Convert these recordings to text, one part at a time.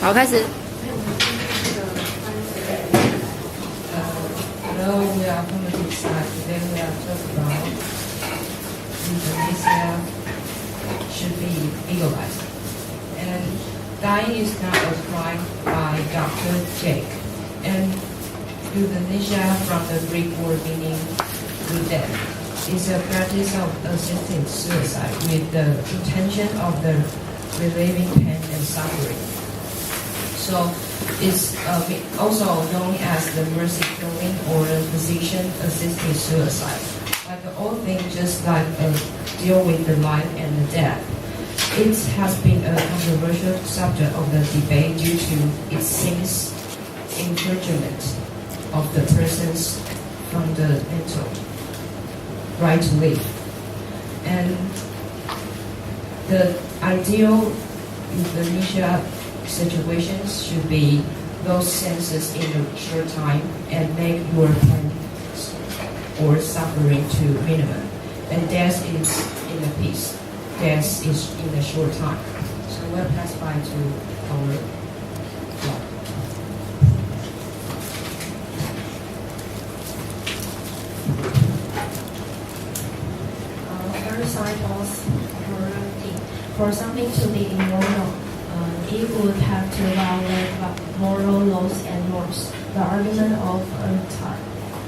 好，开始。Hello, we are politics. Today we are talking about euthanasia should be legalized. And dying is not a crime by Dr. Jake. And euthanasia from the Greek word meaning with death is a practice of assisting suicide with the intention of the relieving pain and suffering. So it's also known as the mercy killing or physician-assisted suicide. Like all things, just like deal with the life and the death. It has been a controversial subject of the debate due to it seems infringement of the person's fundamental right to live. And the ideal euthanasia situations should be those sentences in a short time and make your pain or suffering to minimum. And death is in a peace. Death is in a short time. So we'll pass by to our blog. Aristotle's morality. For something to be immoral, it would have to violate moral laws and norms. The argument of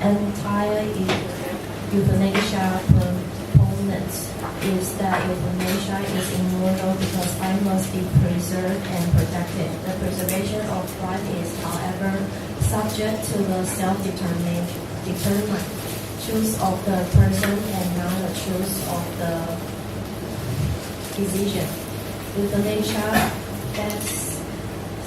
anti-euthanasia proponents is that euthanasia is immoral because life must be preserved and protected. The preservation of life is, however, subject to the self-determined choice of the person and not the choice of the physician. Euthanasia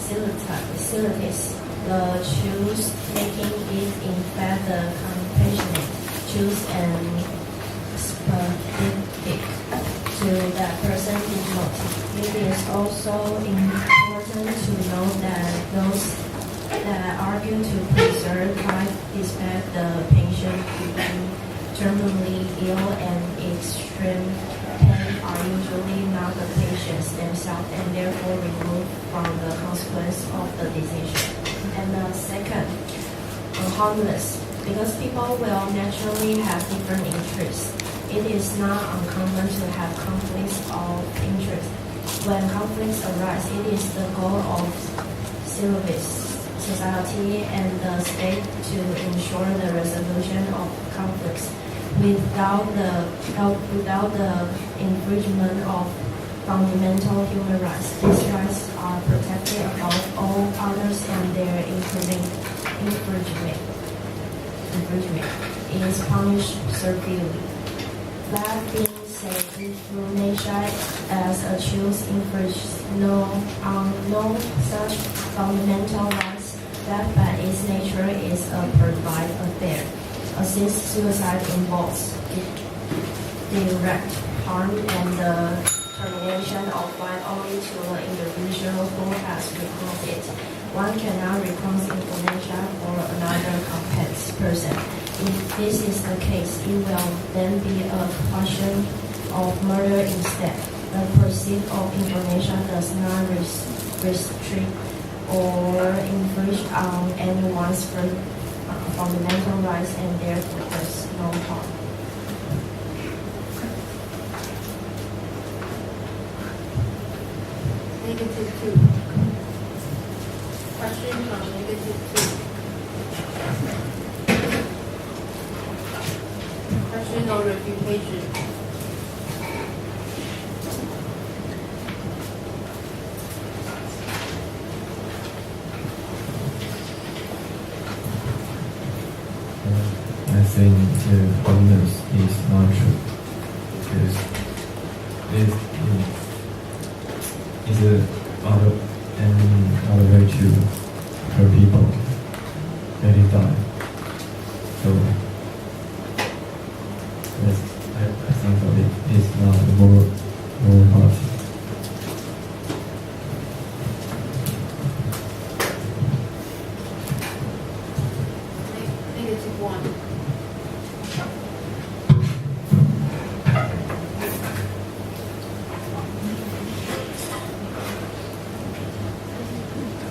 facilitates the choice making is in fact the compassionate choice and specific to that person involved. It is also important to know that those that argue to preserve life despite the patient being terminally ill and extreme pain are usually not the patients themselves and therefore removed from the consequence of the decision. And the second, harmless, because people will naturally have different interests. It is not uncommon to have conflicts of interest. When conflicts arise, it is the goal of society and the state to ensure the resolution of conflicts without the infringement of fundamental human rights. These rights are protected above all others and their infringement is punished severely. That being said, euthanasia as a choice infringes no such fundamental rights that by its nature is a private affair. Assist suicide involves direct harm and the termination of life only to the individual who has recaused it. One cannot recause euthanasia for another competent person. If this is the case, it will then be a question of murder instead. The pursuit of euthanasia does not restrict or infringe on anyone's fundamental rights and therefore does no harm. -2. Question from -2. Question or refutation. I think the bonus is not true because it is other way to hurt people let it die. So I think that it is not the moral party. -1.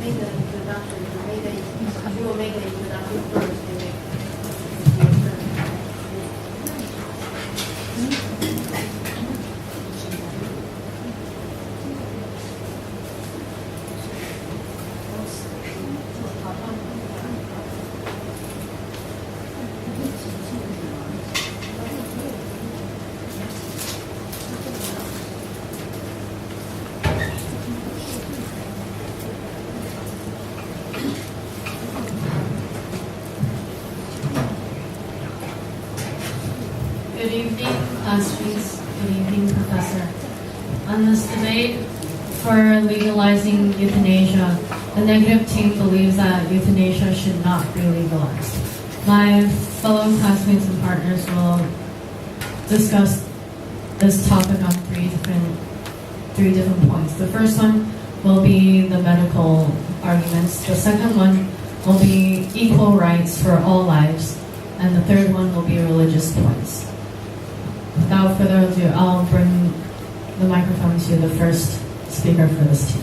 make the introduction. She will make the introduction first and make your turn. Good evening, classmates. Good evening, Professor. On this debate for legalizing euthanasia, the negative team believes that euthanasia should not be legalized. My fellow classmates and partners will discuss this topic on three different points. The first one will be the medical arguments. The second one will be equal rights for all lives. And the third one will be religious points. Without further ado, I'll bring the microphone to the first speaker for this team.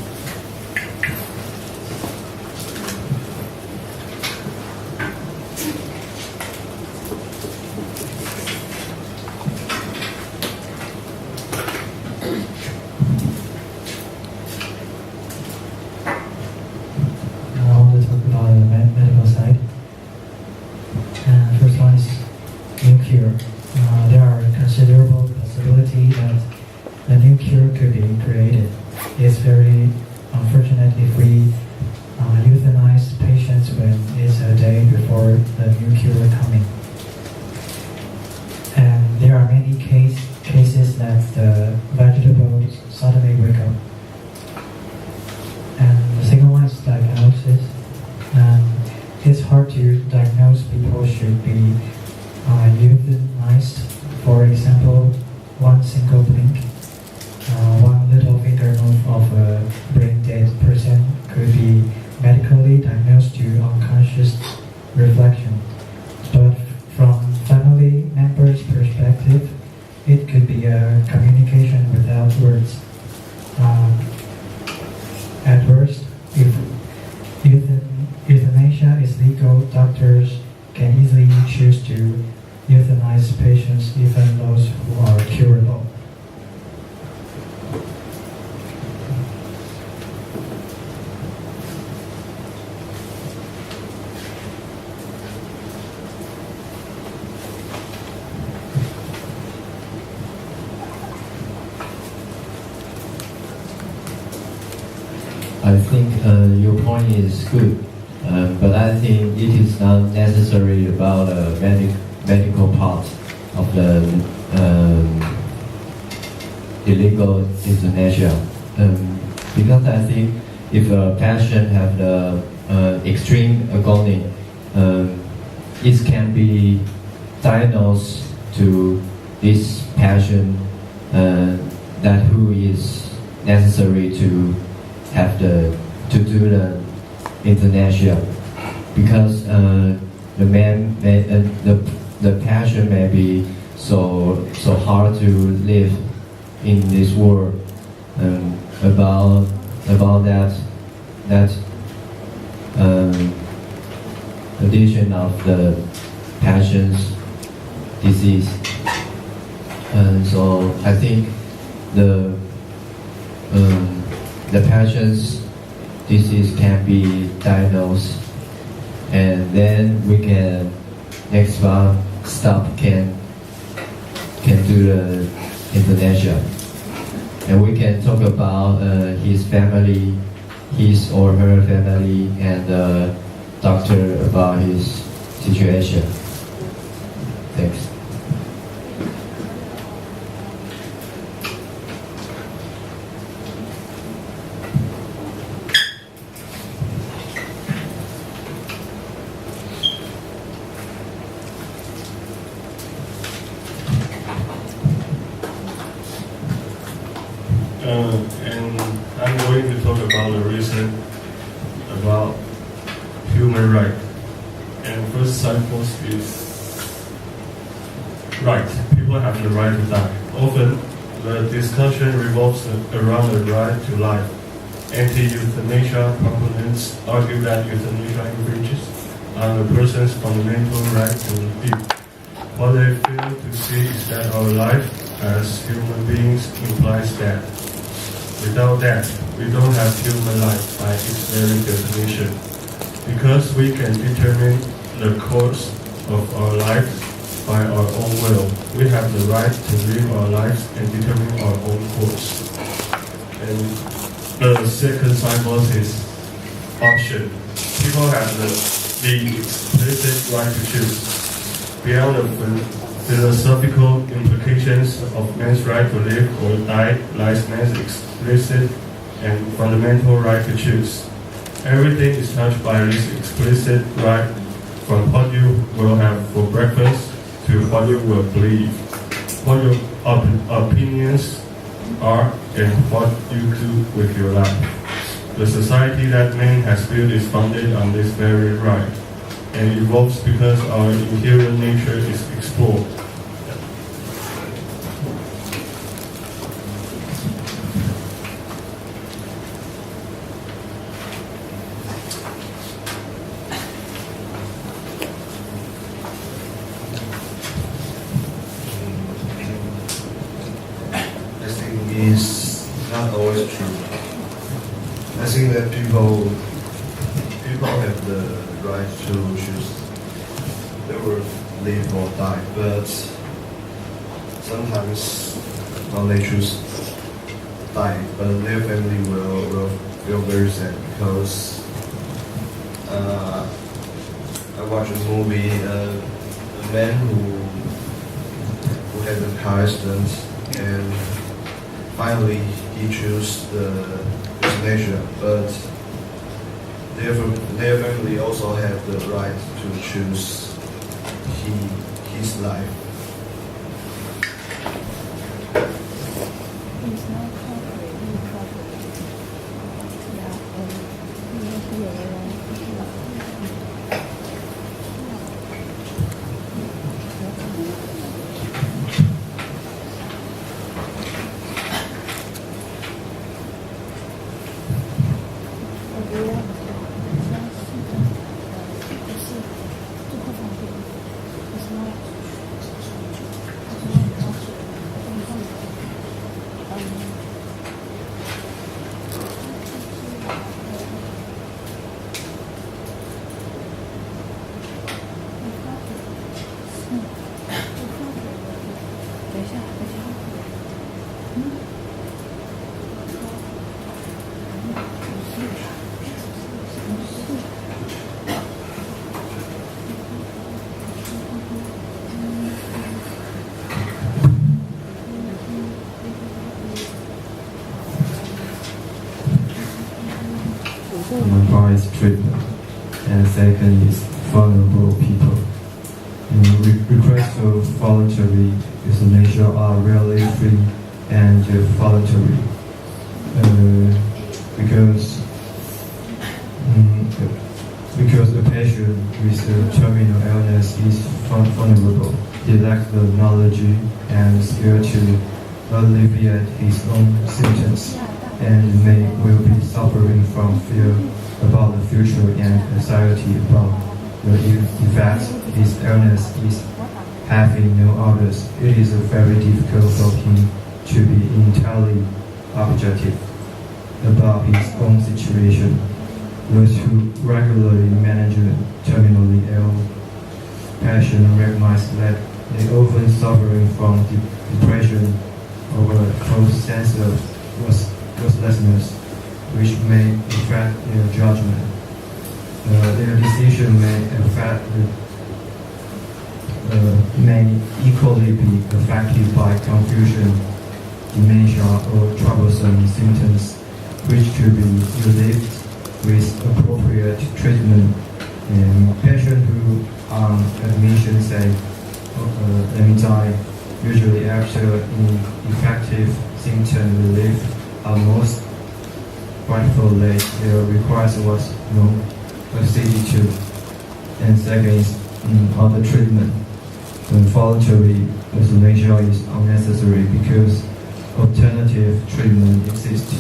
I want to talk about the medical side. First one is new cure. There are considerable possibility that the new cure could be created. It's very unfortunate if we euthanize patients when it's a day before the new cure coming. And there are many cases that the vegetables suddenly wake up. And the second one is diagnosis. It's hard to diagnose people should be euthanized. For example, one single blink, one little finger move of a brain-dead person could be medically diagnosed to unconscious reflection. But from family members' perspective, it could be a communication without words. At worst, if euthanasia is legal, doctors can easily choose to euthanize patients, even those who are curable. I think your point is good, but I think it is not necessary about the medical part of the illegal euthanasia. Because I think if a patient have the extreme agony, it can be diagnosed to this patient that who is necessary to have to do the euthanasia, because the patient may be so hard to live in this world. About that addition of the patient's disease, and so I think the patient's disease can be diagnosed, and then we can next step can do the euthanasia, and we can talk about his family, his or her family, and the doctor about his situation. Thanks. And I'm going to talk about the reason about human right. And first signpost is right. People have the right to die. Often, the discussion revolves around the right to life. Anti-euthanasia proponents argue that euthanasia infringes on a person's fundamental right to live. What they fail to see is that our life as human beings implies death. Without death, we don't have human life by its very definition. Because we can determine the course of our life by our own will, we have the right to live our lives and determine our own course. And the second signpost is option. People have the explicit right to choose. Beyond the philosophical implications of man's right to live or die lies man's explicit and fundamental right to choose. Everything is touched by this explicit right, from what you will have for breakfast to what you will believe, what your opinions are, and what you do with your life. The society that man has built is founded on this very right, and evolves because our inherent nature is explored. I think is not always true. I think that people have the right to choose they will live or die, but sometimes when they choose die, but their family will feel very sad because I watched a movie, a man who had a car accident and finally he chose the euthanasia, but their family also have the right to choose his life. Number one is treatment, and second is vulnerable people. Requests for voluntary euthanasia are rarely free and voluntary because the patient with a terminal illness is vulnerable. He lacks the knowledge and skill to alleviate his own symptoms, and will be suffering from fear about the future and anxiety about the effects his illness is having no others. It is very difficult for him to be entirely objective about his own situation. Those who regularly manage a terminally ill patient recognize that they often suffering from depression or a false sense of worthlessness, which may affect their judgment. Their decision may equally be affected by confusion, dementia, or troublesome symptoms, which could be relieved with appropriate treatment. And patients who on admission say, let me die, usually after ineffective symptom relief, are most grateful that their request was acceded to. And second is other treatment. Voluntary euthanasia is unnecessary because alternative treatment exists.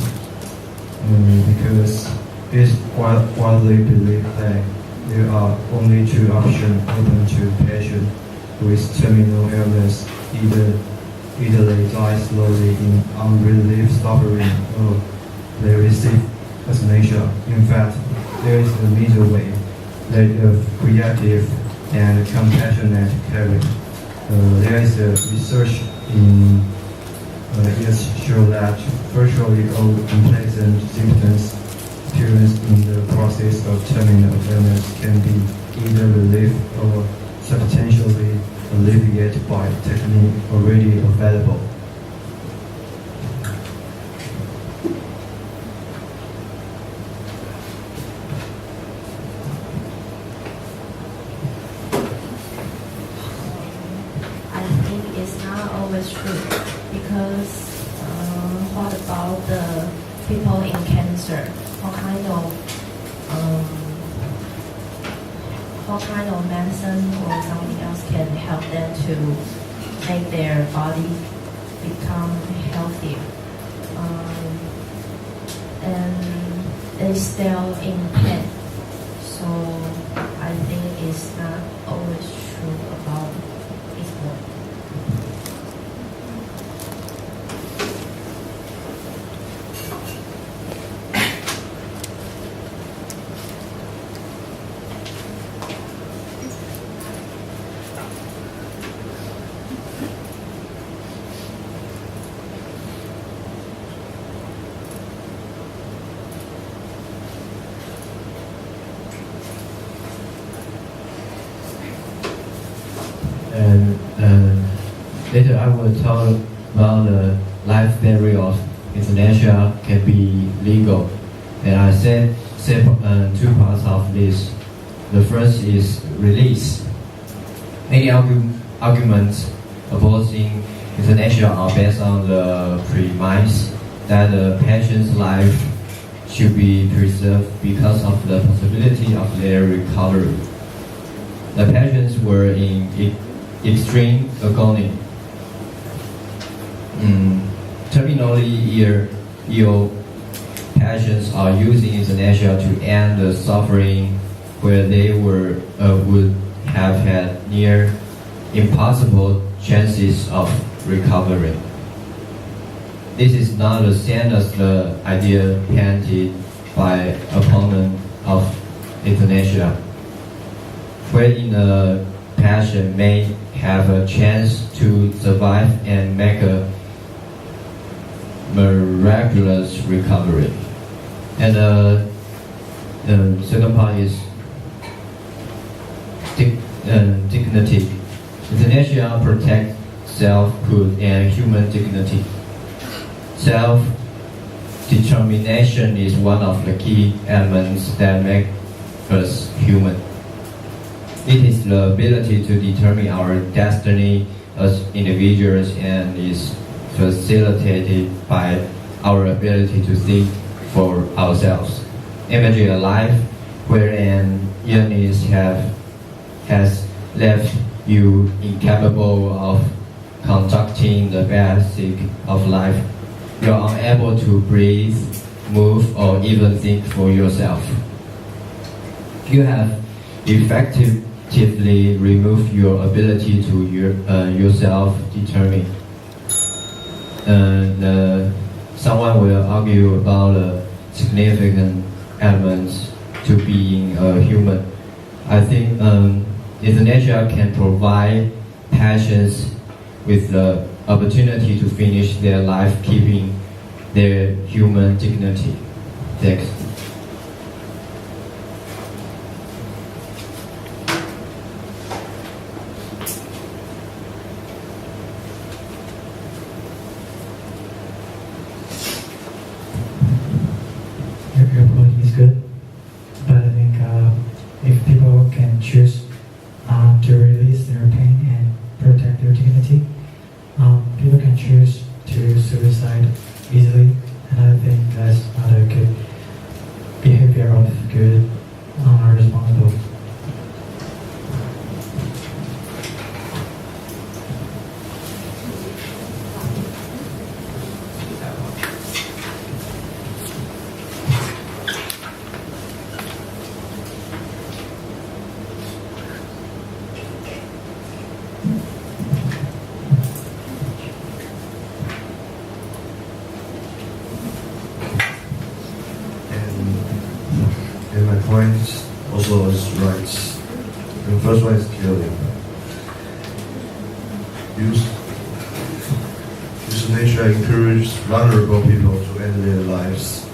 because it's widely believed that there are only two options open to patients with terminal illness: either they die slowly in unrelieved suffering, or they receive euthanasia. In fact, there is a middle way, that of creative and compassionate caring. There is a research in yes, show that virtually all unpleasant symptoms experienced in the process of terminal illness can be either relieved or substantially alleviated by technique already available. I think it's not always true because what about the people in cancer? What kind of medicine or something else can help them to make their body become healthier? And they still in pain. So I think it's not always true about this one. And later I will talk about the life theory of euthanasia can be legal. And I said two parts of this. The first is release. Many arguments opposing euthanasia are based on the premise that the patient's life should be preserved because of the possibility of their recovery. The patients were in extreme agony. Terminally ill patients are using euthanasia to end the suffering where they would have had near impossible chances of recovery. This is not the same as the idea painted by opponent of euthanasia, wherein a patient may have a chance to survive and make a miraculous recovery. And the second part is dignity. Euthanasia protects selfhood and human dignity. Self-determination is one of the key elements that make us human. It is the ability to determine our destiny as individuals and is facilitated by our ability to think for ourselves. Imagine a life where an illness has left you incapable of conducting the basic of life. You are unable to breathe, move, or even think for yourself. You have effectively removed your ability to yourself determine. And someone will argue about the significant elements to being a human. I think euthanasia can provide patients with the opportunity to finish their life keeping their human dignity. Thanks. Your point is good, but I think if people can choose to release their pain and protect their dignity, people can choose to suicide easily, and I think that's not a good behavior of good responsible. And my point also is rights. The first one is killing. Euthanasia encourages vulnerable people to end their lives.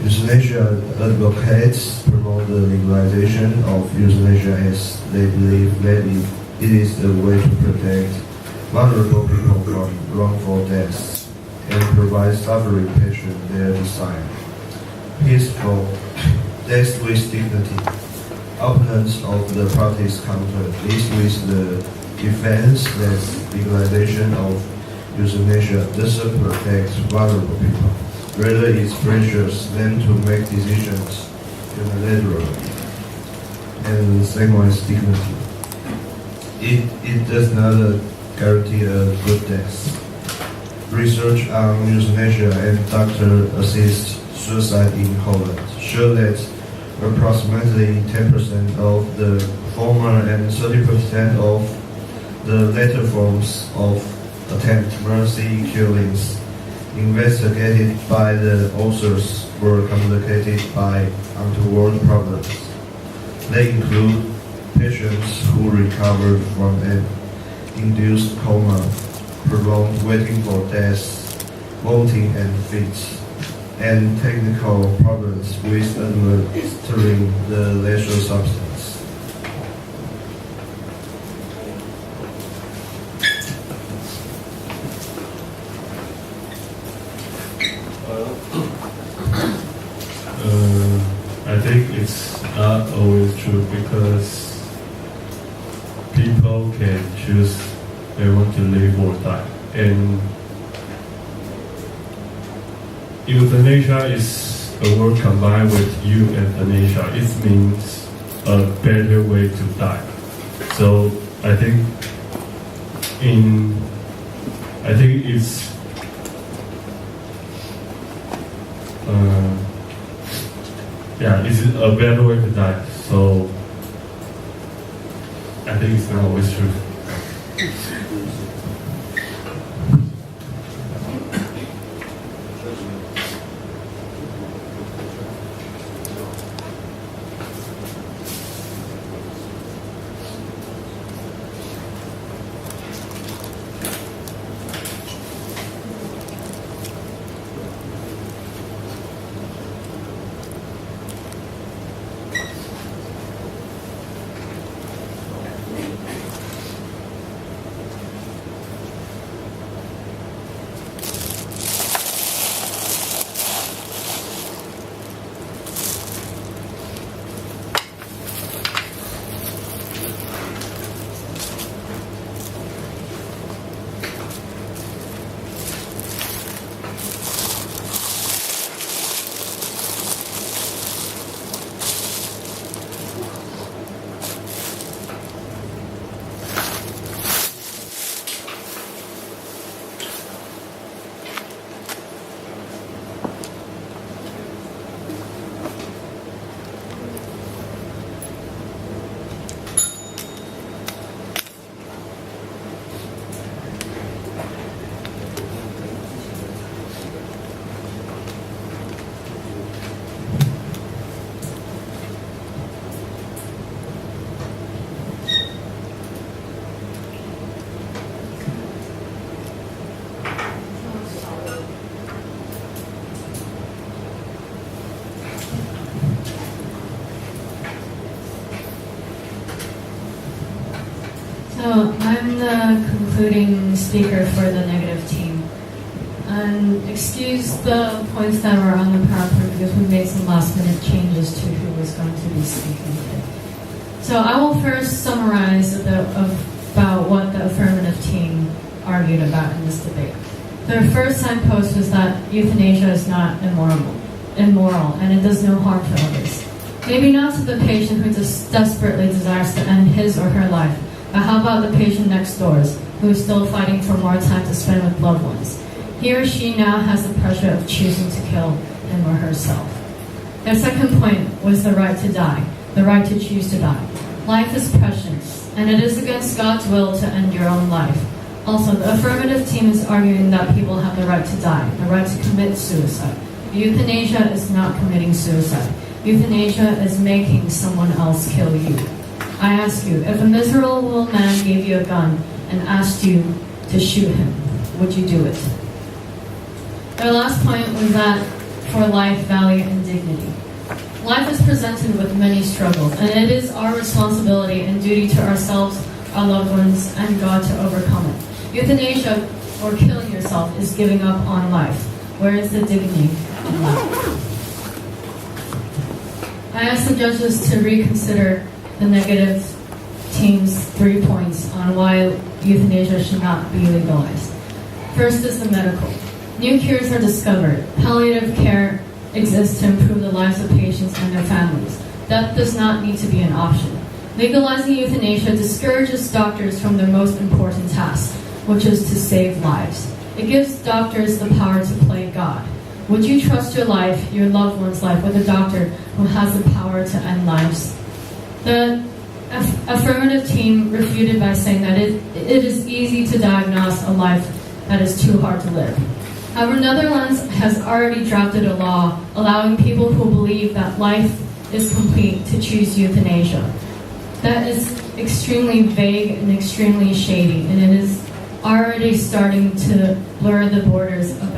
Euthanasia advocates promote the legalization of euthanasia as they believe that it is a way to protect vulnerable people from wrongful deaths and provide suffering patients their desire. Peaceful death with dignity. Opponents of the parties counter this with the defense that legalization of euthanasia doesn't protect vulnerable people. Rather, it pressures them to make decisions unilaterally. And the second one is dignity. It does not guarantee a good death. Research on euthanasia and doctor-assisted suicide in Holland show that approximately 10% of the former and 30% of the later forms of attempt mercy killings investigated by the authors were complicated by untoward problems. They include patients who recovered from an induced coma, prolonged waiting for death, vomiting and fits, and technical problems with administering the lethal substance. I think it's not always true because people can choose they want to live or die. And euthanasia is a word combined with euthanasia. It means a better way to die. So I think it's it's a better way to die. So I think it's not always true. So I'm the concluding speaker for the negative team. And excuse the points that were on the PowerPoint because we made some last minute changes to who was going to be speaking today. So I will first summarize about what the affirmative team argued about in this debate. Their first signpost was that euthanasia is not immoral, and it does no harm to others. Maybe not to the patient who just desperately desires to end his or her life, but how about the patient next door who is still fighting for more time to spend with loved ones? He or she now has the pressure of choosing to kill him or herself. Their second point was the right to die, the right to choose to die. Life is precious, and it is against God's will to end your own life. Also, the affirmative team is arguing that people have the right to die, the right to commit suicide. Euthanasia is not committing suicide. euthanasia is making someone else kill you. I ask you, if a miserable man gave you a gun and asked you to shoot him, would you do it? Their last point was that for life, value, and dignity. Life is presented with many struggles, and it is our responsibility and duty to ourselves, our loved ones, and God to overcome it. Euthanasia, or killing yourself, is giving up on life. Where is the dignity in life? I ask the judges to reconsider the negative team's 3 points on why euthanasia should not be legalized. First is the medical. New cures are discovered. Palliative care exists to improve the lives of patients and their families. Death does not need to be an option. Legalizing euthanasia discourages doctors from their most important task, which is to save lives. It gives doctors the power to play God. Would you trust your life, your loved one's life, with a doctor who has the power to end lives? The affirmative team refuted by saying that it is easy to diagnose a life that is too hard to live. However, Netherlands has already drafted a law allowing people who believe that life is complete to choose euthanasia. That is extremely vague and extremely shady, and it is already starting to blur the borders about